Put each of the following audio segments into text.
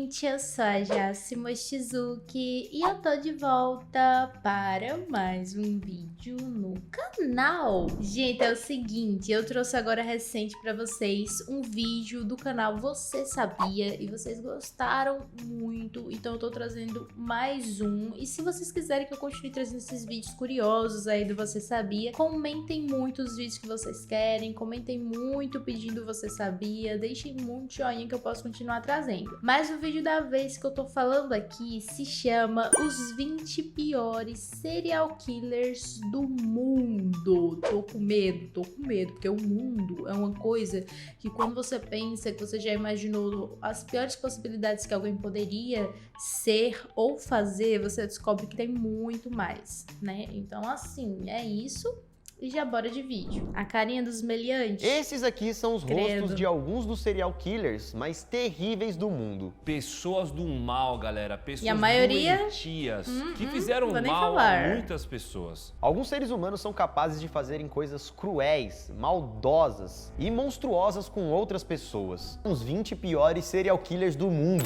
gente, eu sou a Jacy Mochizuki e eu tô de volta para mais um vídeo no canal. Gente, é o seguinte, eu trouxe agora recente pra vocês um vídeo do canal Você Sabia? E vocês gostaram muito, então eu tô trazendo mais um. E se vocês quiserem que eu continue trazendo esses vídeos curiosos aí do Você Sabia, comentem muito os vídeos que vocês querem, comentem muito pedindo Você Sabia, deixem muito joinha que eu posso continuar trazendo. Mas o vídeo da vez que eu tô falando aqui se chama Os 20 piores serial killers do mundo. Tô com medo, porque o mundo é uma coisa que quando você pensa que você já imaginou as piores possibilidades que alguém poderia ser ou fazer, você descobre que tem muito mais, né? Então assim, é isso. E já bora de vídeo. A carinha dos meliantes. Esses aqui são os rostos de alguns dos serial killers mais terríveis do mundo. Pessoas do mal, galera. Pessoas e a maioria doentias que fizeram vou nem mal falar. a muitas pessoas. Alguns seres humanos são capazes de fazerem coisas cruéis, maldosas e monstruosas com outras pessoas. Os 20 piores serial killers do mundo.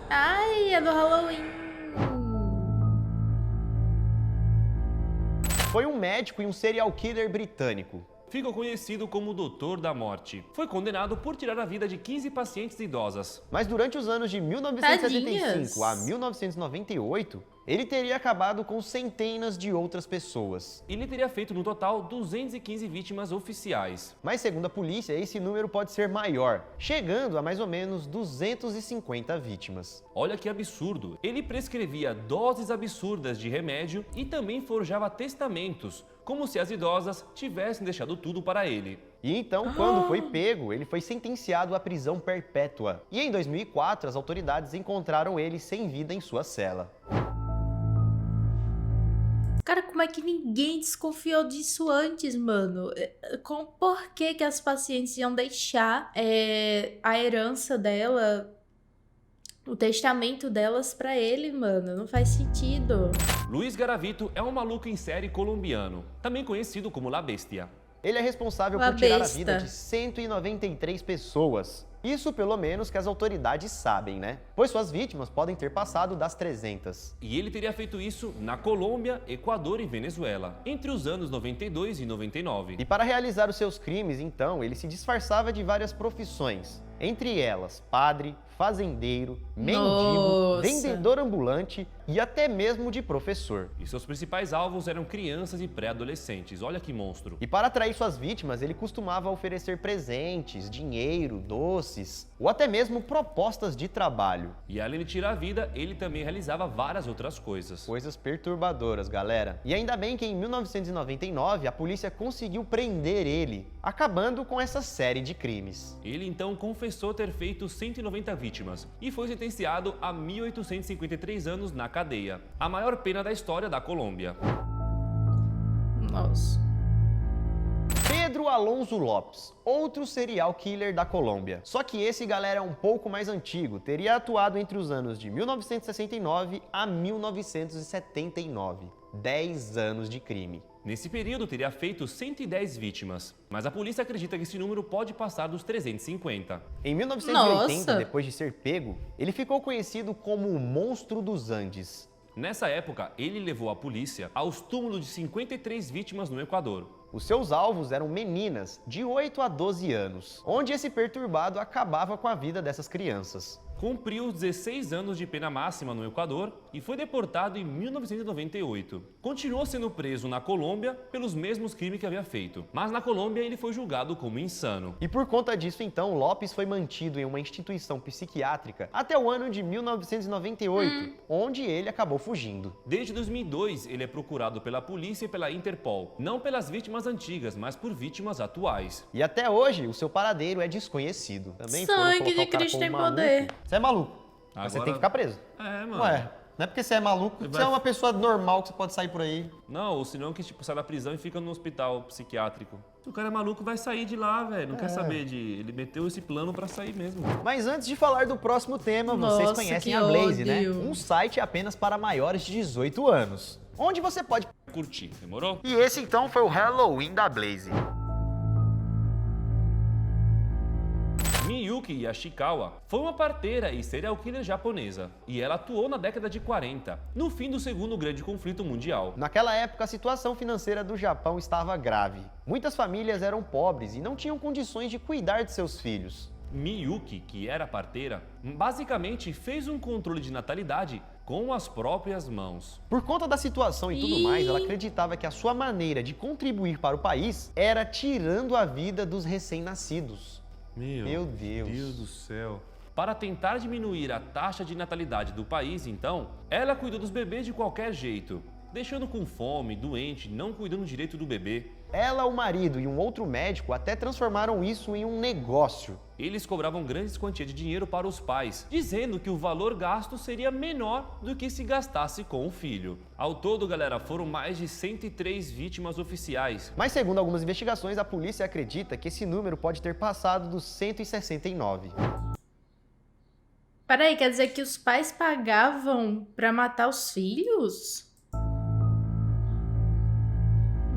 Ai, é do Halloween. Foi um médico e um serial killer britânico. Ficou conhecido como o Doutor da Morte. Foi condenado por tirar a vida de 15 pacientes idosas. Mas durante os anos de 1975 Tadinhas. a 1998, ele teria acabado com centenas de outras pessoas. Ele teria feito no total 215 vítimas oficiais. Mas segundo a polícia, esse número pode ser maior, chegando a mais ou menos 250 vítimas. Olha que absurdo. Ele prescrevia doses absurdas de remédio e também forjava testamentos, como se as idosas tivessem deixado tudo para ele. E então, quando foi pego, ele foi sentenciado à prisão perpétua. E em 2004, as autoridades encontraram ele sem vida em sua cela. Cara, como é que ninguém desconfiou disso antes, mano? Por que as pacientes iam deixar a herança dela, o testamento delas pra ele, mano? Não faz sentido. Luiz Garavito é um maluco em série colombiano, também conhecido como La Bestia. Ele é responsável La por tirar a Besta. vida de 193 pessoas. Isso pelo menos que as autoridades sabem, né? Pois suas vítimas podem ter passado das 300. E ele teria feito isso na Colômbia, Equador e Venezuela, entre os anos 92 e 99. E para realizar os seus crimes, então, ele se disfarçava de várias profissões. Entre elas, padre, fazendeiro, mendigo, Nossa. vendedor ambulante e até mesmo de professor. E seus principais alvos eram crianças e pré-adolescentes. Olha que monstro. E para atrair suas vítimas, ele costumava oferecer presentes, dinheiro, doces ou até mesmo propostas de trabalho. E além de tirar a vida, ele também realizava várias outras coisas. Coisas perturbadoras, galera. E ainda bem que em 1999 a polícia conseguiu prender ele, acabando com essa série de crimes. Ele então confessou ter feito 190 vítimas e foi sentenciado a 1.853 anos na cadeia, a maior pena da história da Colômbia. Nossa. Pedro Alonso Lopes, outro serial killer da Colômbia. Só que esse, galera, é um pouco mais antigo, teria atuado entre os anos de 1969 a 1979. 10 anos de crime. Nesse período teria feito 110 vítimas, mas a polícia acredita que esse número pode passar dos 350. Em 1980, Nossa. depois de ser pego, ele ficou conhecido como o Monstro dos Andes. Nessa época, ele levou a polícia aos túmulos de 53 vítimas no Equador. Os seus alvos eram meninas de 8 a 12 anos, onde esse perturbado acabava com a vida dessas crianças. Cumpriu 16 anos de pena máxima no Equador e foi deportado em 1998. Continuou sendo preso na Colômbia pelos mesmos crimes que havia feito, mas na Colômbia ele foi julgado como insano. E por conta disso, então, Lopes foi mantido em uma instituição psiquiátrica até o ano de 1998, onde ele acabou fugindo. Desde 2002, ele é procurado pela polícia e pela Interpol, não pelas vítimas antigas, mas por vítimas atuais. E até hoje, o seu paradeiro é desconhecido. Também foram Sangue colocar de o cara Cristo como tem maluco. poder. Você é maluco, mas você Agora- tem que ficar preso. É, mano. Ué, não é porque você é maluco que você é uma pessoa normal que você pode sair por aí. Não, ou senão que tipo, sai da prisão e fica no hospital psiquiátrico. Se o cara é maluco, vai sair de lá, velho. Não quer saber de... Ele meteu esse plano pra sair mesmo. Mas antes de falar do próximo tema, vocês Nossa, conhecem que a Blaze, ódio. né? Um site apenas para maiores de 18 anos. Onde você pode curtir, demorou? E esse então foi o Halloween da Blaze. Miyuki Yashikawa foi uma parteira e serial killer japonesa, e ela atuou na década de 40, no fim do segundo grande conflito mundial. Naquela época, a situação financeira do Japão estava grave. Muitas famílias eram pobres e não tinham condições de cuidar de seus filhos. Miyuki, que era parteira, basicamente fez um controle de natalidade com as próprias mãos. Por conta da situação e tudo mais, ela acreditava que a sua maneira de contribuir para o país era tirando a vida dos recém-nascidos. Meu Deus do céu. Para tentar diminuir a taxa de natalidade do país, então, ela cuidou dos bebês de qualquer jeito, deixando com fome, doente, não cuidando direito do bebê. Ela, o marido e um outro médico até transformaram isso em um negócio. Eles cobravam grandes quantias de dinheiro para os pais, dizendo que o valor gasto seria menor do que se gastasse com o filho. Ao todo, galera, foram mais de 103 vítimas oficiais. Mas segundo algumas investigações, a polícia acredita que esse número pode ter passado dos 169. Peraí, quer dizer que os pais pagavam pra matar os filhos?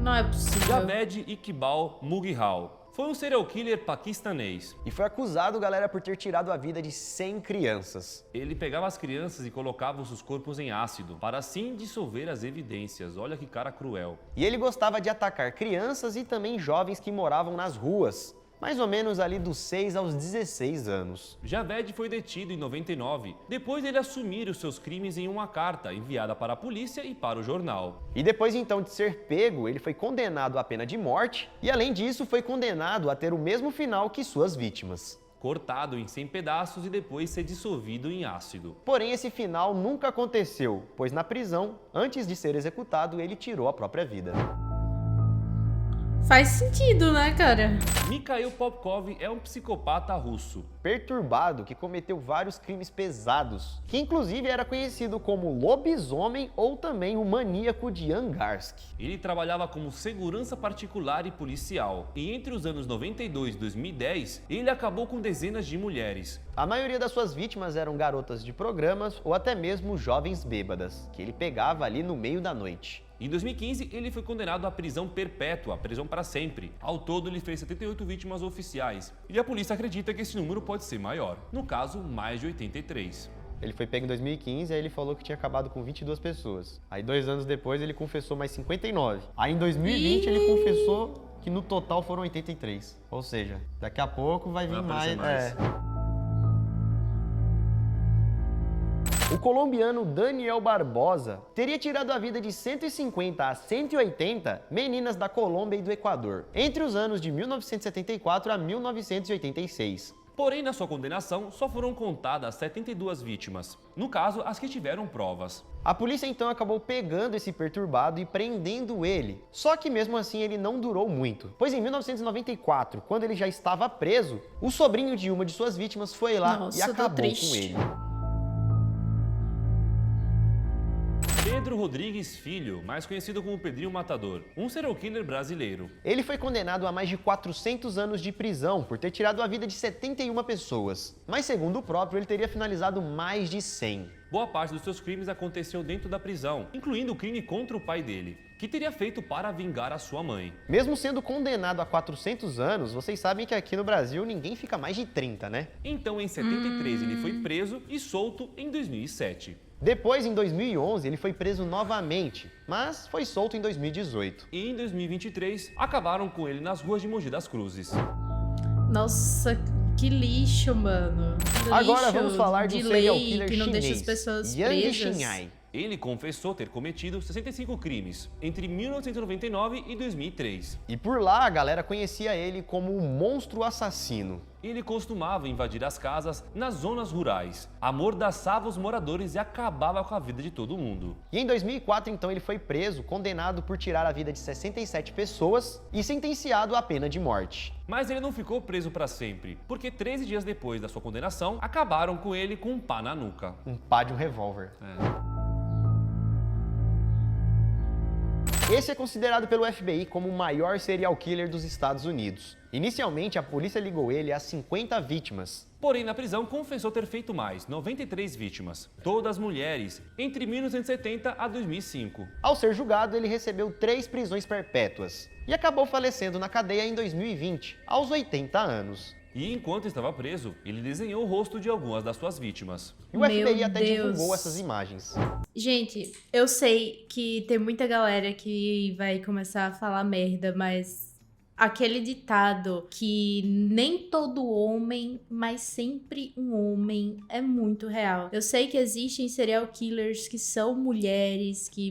Não é possível. Javed Iqbal Mughal foi um serial killer paquistanês. E foi acusado, galera, por ter tirado a vida de 100 crianças. Ele pegava as crianças e colocava os seus corpos em ácido, para assim dissolver as evidências. Olha que cara cruel. E ele gostava de atacar crianças e também jovens que moravam nas ruas, mais ou menos ali dos 6 aos 16 anos. Javed foi detido em 99, depois dele assumir os seus crimes em uma carta enviada para a polícia e para o jornal. E depois então de ser pego, ele foi condenado à pena de morte e além disso foi condenado a ter o mesmo final que suas vítimas. Cortado em 100 pedaços e depois ser dissolvido em ácido. Porém, esse final nunca aconteceu, pois na prisão, antes de ser executado, ele tirou a própria vida. Faz sentido, né, cara? Mikhail Popkov é um psicopata russo. Perturbado que cometeu vários crimes pesados, que inclusive era conhecido como lobisomem ou também o maníaco de Angarsk. Ele trabalhava como segurança particular e policial, e entre os anos 92 e 2010, ele acabou com dezenas de mulheres. A maioria das suas vítimas eram garotas de programas ou até mesmo jovens bêbadas, que ele pegava ali no meio da noite. Em 2015, ele foi condenado à prisão perpétua, prisão para sempre. Ao todo, ele fez 78 vítimas oficiais, e a polícia acredita que esse número pode ser maior, no caso, mais de 83. Ele foi pego em 2015, aí ele falou que tinha acabado com 22 pessoas. Aí 2 anos depois ele confessou mais 59. Aí em 2020 ele confessou que no total foram 83. Ou seja, daqui a pouco vai vir mais. O colombiano Daniel Barbosa teria tirado a vida de 150 a 180 meninas da Colômbia e do Equador, entre os anos de 1974 a 1986. Porém, na sua condenação, só foram contadas 72 vítimas. No caso, as que tiveram provas. A polícia então acabou pegando esse perturbado e prendendo ele. Só que mesmo assim ele não durou muito, pois em 1994, quando ele já estava preso, o sobrinho de uma de suas vítimas foi lá e acabou com ele. Pedro Rodrigues Filho, mais conhecido como Pedrinho Matador, um serial killer brasileiro. Ele foi condenado a mais de 400 anos de prisão por ter tirado a vida de 71 pessoas, mas segundo o próprio, ele teria finalizado mais de 100. Boa parte dos seus crimes aconteceu dentro da prisão, incluindo o crime contra o pai dele, que teria feito para vingar a sua mãe. Mesmo sendo condenado a 400 anos, vocês sabem que aqui no Brasil ninguém fica mais de 30, né? Então, em 73, ele foi preso e solto em 2007. Depois, em 2011, ele foi preso novamente, mas foi solto em 2018. E em 2023, acabaram com ele nas ruas de Mogi das Cruzes. Nossa, que lixo, mano. Que Agora lixo vamos falar de um serial killer que não deixa chinês, as pessoas Yang presas. Xinhai. Ele confessou ter cometido 65 crimes entre 1999 e 2003. E por lá a galera conhecia ele como o monstro assassino. Ele costumava invadir as casas nas zonas rurais, amordaçava os moradores e acabava com a vida de todo mundo. E em 2004, então, ele foi preso, condenado por tirar a vida de 67 pessoas e sentenciado à pena de morte. Mas ele não ficou preso para sempre, porque 13 dias depois da sua condenação, acabaram com ele com um pá na nuca. Um pá de um revólver. Esse é considerado pelo FBI como o maior serial killer dos Estados Unidos. Inicialmente, a polícia ligou ele a 50 vítimas. Porém, na prisão, confessou ter feito mais, 93 vítimas, todas mulheres, entre 1970 a 2005. Ao ser julgado, ele recebeu 3 prisões perpétuas e acabou falecendo na cadeia em 2020, aos 80 anos. E enquanto estava preso, ele desenhou o rosto de algumas das suas vítimas. E o FBI Meu até Deus. divulgou essas imagens. Gente, eu sei que tem muita galera que vai começar a falar merda, mas aquele ditado que nem todo homem, mas sempre um homem é muito real. Eu sei que existem serial killers que são mulheres que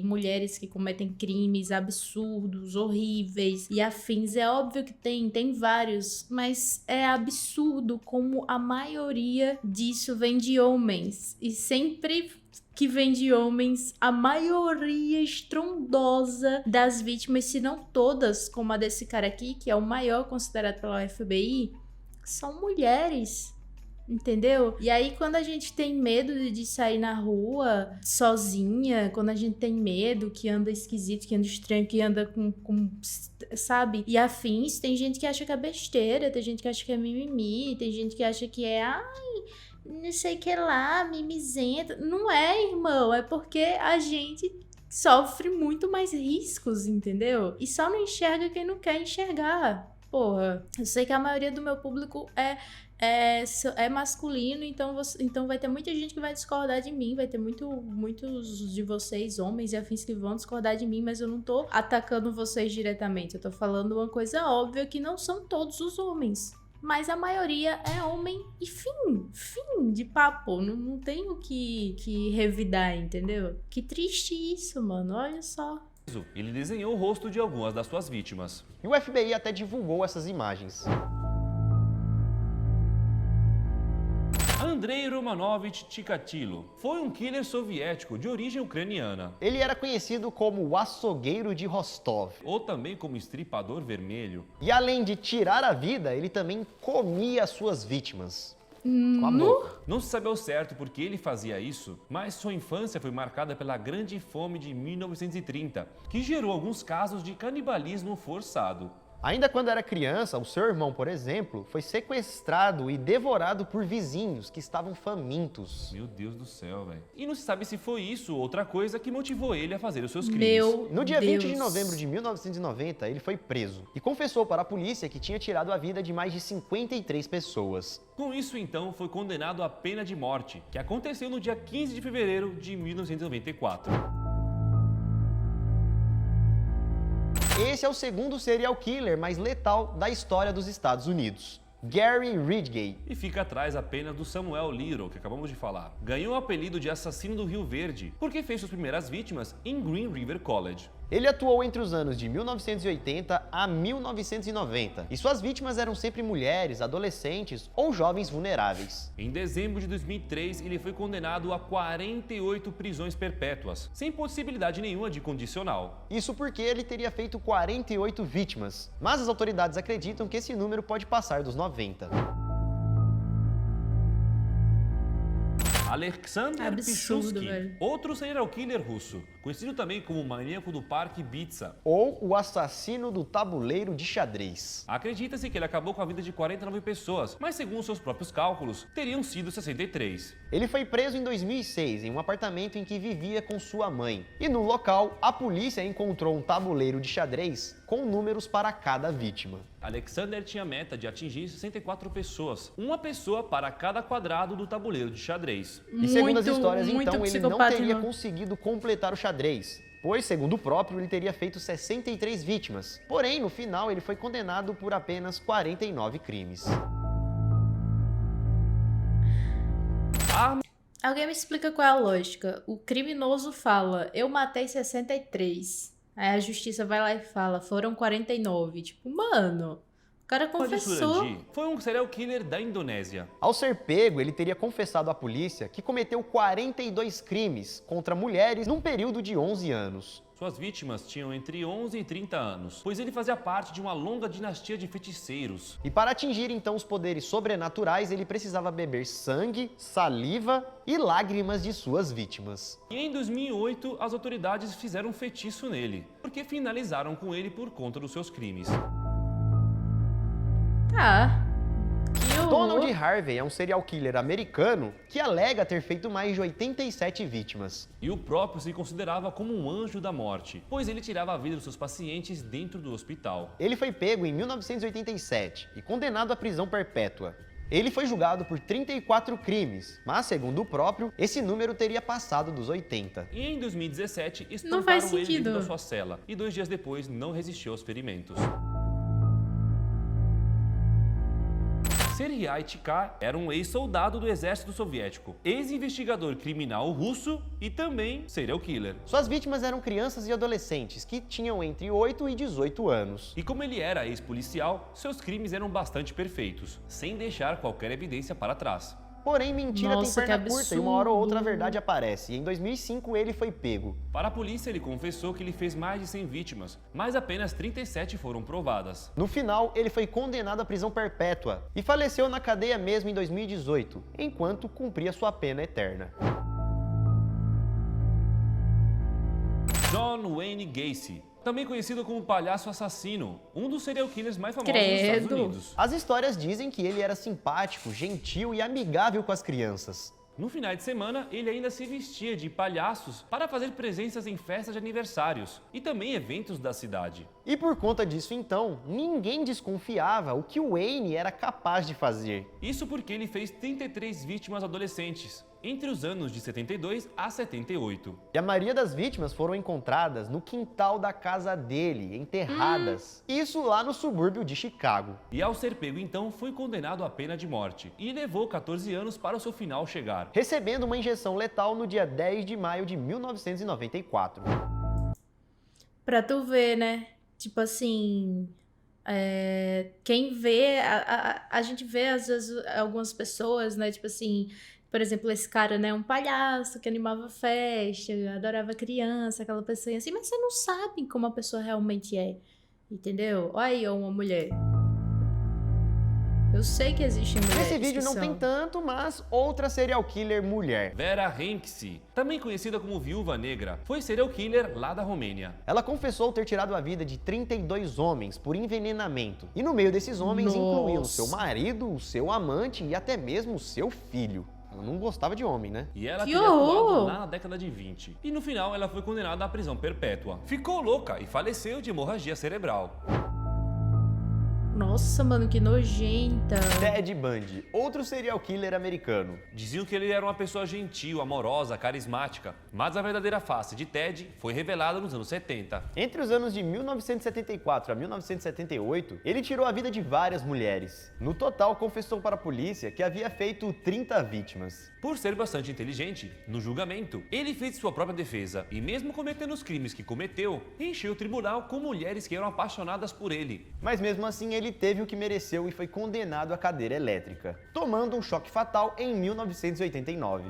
cometem crimes absurdos, horríveis e afins. É óbvio que tem vários, mas é absurdo como a maioria disso vem de homens. E sempre que vem de homens, a maioria estrondosa das vítimas, se não todas, como a desse cara aqui, que é o maior considerado pela FBI, são mulheres, entendeu? E aí, quando a gente tem medo de sair na rua sozinha, quando a gente tem medo, que anda esquisito, que anda estranho, que anda com sabe? E afins, tem gente que acha que é besteira, tem gente que acha que é mimimi, tem gente que acha que é, não sei o que lá, mimizenta. Não é, irmão, é porque a gente sofre muito mais riscos, entendeu? E só não enxerga quem não quer enxergar. Porra, eu sei que a maioria do meu público é masculino, então vai ter muita gente que vai discordar de mim, vai ter muitos de vocês, homens e afins, que vão discordar de mim, mas eu não tô atacando vocês diretamente, eu tô falando uma coisa óbvia, que não são todos os homens. Mas a maioria é homem e fim de papo. Não tenho que revidar, entendeu? Que triste isso, mano. Olha só. Ele desenhou o rosto de algumas das suas vítimas. E o FBI até divulgou essas imagens. Andrei Romanovich Chikatilo foi um killer soviético de origem ucraniana, Ele era conhecido como o açougueiro de Rostov. ou também como estripador vermelho. E além de tirar a vida, ele também comia as suas vítimas. Com a boca. Não se sabe ao certo por que ele fazia isso, mas sua infância foi marcada pela Grande Fome de 1930, que gerou alguns casos de canibalismo forçado. Ainda quando era criança, o seu irmão, por exemplo, foi sequestrado e devorado por vizinhos que estavam famintos. Meu Deus do céu, velho. E não se sabe se foi isso ou outra coisa que motivou ele a fazer os seus crimes. Meu No dia 20 de Deus. novembro de 1990, ele foi preso e confessou para a polícia que tinha tirado a vida de mais de 53 pessoas. Com isso, então, foi condenado à pena de morte, que aconteceu no dia 15 de fevereiro de 1994. Esse é o segundo serial killer mais letal da história dos Estados Unidos, Gary Ridgway. E fica atrás apenas do Samuel Little, que acabamos de falar. Ganhou o apelido de assassino do Rio Verde, porque fez suas primeiras vítimas em Green River College. Ele atuou entre os anos de 1980 a 1990, e suas vítimas eram sempre mulheres, adolescentes ou jovens vulneráveis. Em dezembro de 2003, ele foi condenado a 48 prisões perpétuas, sem possibilidade nenhuma de condicional. Isso porque ele teria feito 48 vítimas, mas as autoridades acreditam que esse número pode passar dos 90. Alexander Absurdo, Pichulski, velho. outro serial killer russo, conhecido também como o maníaco do Parque Ibiza. Ou o assassino do tabuleiro de xadrez. Acredita-se que ele acabou com a vida de 49 pessoas, mas segundo seus próprios cálculos, teriam sido 63. Ele foi preso em 2006 em um apartamento em que vivia com sua mãe. E no local, a polícia encontrou um tabuleiro de xadrez com números para cada vítima. Alexander tinha a meta de atingir 64 pessoas, uma pessoa para cada quadrado do tabuleiro de xadrez. E segundo as histórias, muito então, ele não psicopata, teria irmão. conseguido completar o xadrez, pois, segundo o próprio, ele teria feito 63 vítimas. Porém, no final, ele foi condenado por apenas 49 crimes. Alguém me explica qual é a lógica. O criminoso fala, eu matei 63. Aí a justiça vai lá e fala, foram 49. Tipo, mano, cara Pode confessou. Surandi foi um serial killer da Indonésia. Ao ser pego, ele teria confessado à polícia que cometeu 42 crimes contra mulheres num período de 11 anos. Suas vítimas tinham entre 11 e 30 anos, pois ele fazia parte de uma longa dinastia de feiticeiros. E para atingir então os poderes sobrenaturais, ele precisava beber sangue, saliva e lágrimas de suas vítimas. E em 2008, as autoridades fizeram um feitiço nele, porque finalizaram com ele por conta dos seus crimes. Tá. Que horror. Donald Harvey é um serial killer americano que alega ter feito mais de 87 vítimas. E o próprio se considerava como um anjo da morte, pois ele tirava a vida dos seus pacientes dentro do hospital. Ele foi pego em 1987 e condenado à prisão perpétua. Ele foi julgado por 34 crimes, mas, segundo o próprio, esse número teria passado dos 80. E em 2017, Não faz espancaram ele sentido. dentro da sua cela, e 2 dias depois não resistiu aos ferimentos. Serhiy Tchikar era um ex-soldado do exército soviético, ex-investigador criminal russo e também serial killer. Suas vítimas eram crianças e adolescentes que tinham entre 8 e 18 anos. E como ele era ex-policial, seus crimes eram bastante perfeitos, sem deixar qualquer evidência para trás. Porém, mentira Nossa, tem perna que curta e uma hora ou outra a absurdo. verdade aparece. E em 2005 ele foi pego. Para a polícia, ele confessou que ele fez mais de 100 vítimas, mas apenas 37 foram provadas. No final, ele foi condenado à prisão perpétua e faleceu na cadeia mesmo em 2018, enquanto cumpria sua pena eterna. John Wayne Gacy, também conhecido como Palhaço Assassino, um dos serial killers mais famosos dos Credo. Estados Unidos. As histórias dizem que ele era simpático, gentil e amigável com as crianças. No final de semana, ele ainda se vestia de palhaços para fazer presenças em festas de aniversários e também eventos da cidade. E por conta disso, então, ninguém desconfiava o que o Wayne era capaz de fazer. Isso porque ele fez 33 vítimas adolescentes, entre os anos de 72 a 78. E a maioria das vítimas foram encontradas no quintal da casa dele, enterradas. Isso lá no subúrbio de Chicago. E ao ser pego então, foi condenado à pena de morte e levou 14 anos para o seu final chegar. Recebendo uma injeção letal no dia 10 de maio de 1994. Pra tu ver, né? Tipo assim, quem vê, a gente vê às vezes algumas pessoas, né? Tipo assim, por exemplo, esse cara, né? Um palhaço que animava festa, adorava criança, aquela pessoa assim, mas você não sabe como a pessoa realmente é, entendeu? Olha aí, uma mulher. Eu sei que existem mulheres Nesse vídeo que não são. tem tanto, mas outra serial killer mulher. Vera Henksy, também conhecida como Viúva Negra, foi serial killer lá da Romênia. Ela confessou ter tirado a vida de 32 homens por envenenamento. E no meio desses homens Nossa. incluíam seu marido, o seu amante e até mesmo o seu filho. Ela não gostava de homem, né? E ela Que teria atuado horror! lá na década de 20. E no final ela foi condenada à prisão perpétua. Ficou louca e faleceu de hemorragia cerebral. Nossa, mano, que nojenta. Ted Bundy, outro serial killer americano. Diziam que ele era uma pessoa gentil, amorosa, carismática, mas a verdadeira face de Ted foi revelada nos anos 70. Entre os anos de 1974 a 1978, ele tirou a vida de várias mulheres. No total, confessou para a polícia que havia feito 30 vítimas. Por ser bastante inteligente, no julgamento, ele fez sua própria defesa e mesmo cometendo os crimes que cometeu, encheu o tribunal com mulheres que eram apaixonadas por ele. Mas mesmo assim, ele teve o que mereceu e foi condenado à cadeira elétrica, tomando um choque fatal em 1989.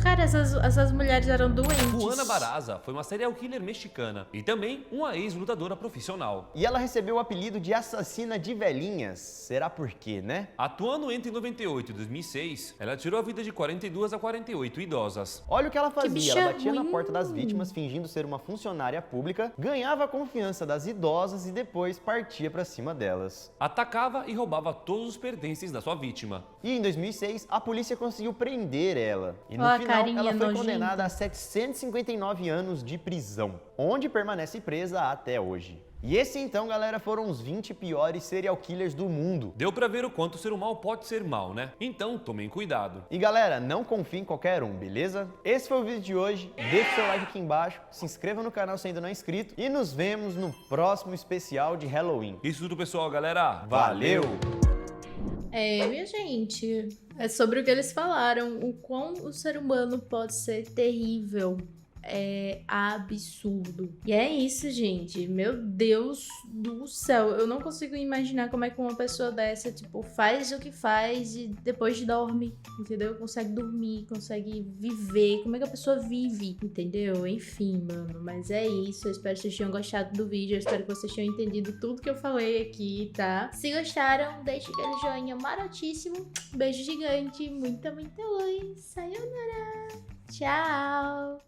Cara, essas mulheres eram doentes. Juana Barraza foi uma serial killer mexicana e também uma ex-lutadora profissional. E ela recebeu o apelido de assassina de velhinhas. Será por quê, né? Atuando entre 98 e 2006, ela tirou a vida de 42 a 48 idosas. Olha o que ela fazia, bicha ela batia na ruim. porta das vítimas fingindo ser uma funcionária pública, ganhava a confiança das idosas e depois partia pra cima delas. Atacava e roubava todos os pertences da sua vítima. E em 2006, a polícia conseguiu prender ela. E no Ó a final, carinha ela foi nojenta. condenada a 759 anos de prisão, onde permanece presa até hoje. E esse então, galera, foram os 20 piores serial killers do mundo. Deu pra ver o quanto ser mal pode ser mal, né? Então tomem cuidado. E galera, não confie em qualquer um, beleza? Esse foi o vídeo de hoje, deixa o seu like aqui embaixo, se inscreva no canal se ainda não é inscrito e nos vemos no próximo especial de Halloween. Isso tudo, pessoal, galera. Valeu! Minha gente, é sobre o que eles falaram, o quão o ser humano pode ser terrível. é absurdo. E é isso, gente. Meu Deus do céu. Eu não consigo imaginar como é que uma pessoa dessa, tipo, faz o que faz e depois dorme, entendeu? Consegue dormir, consegue viver. Como é que a pessoa vive, entendeu? Enfim, mano. Mas é isso. Eu espero que vocês tenham gostado do vídeo. Eu espero que vocês tenham entendido tudo que eu falei aqui, tá? Se gostaram, deixe aquele joinha marotíssimo. Beijo gigante. Muita luz. Sayonara. Tchau.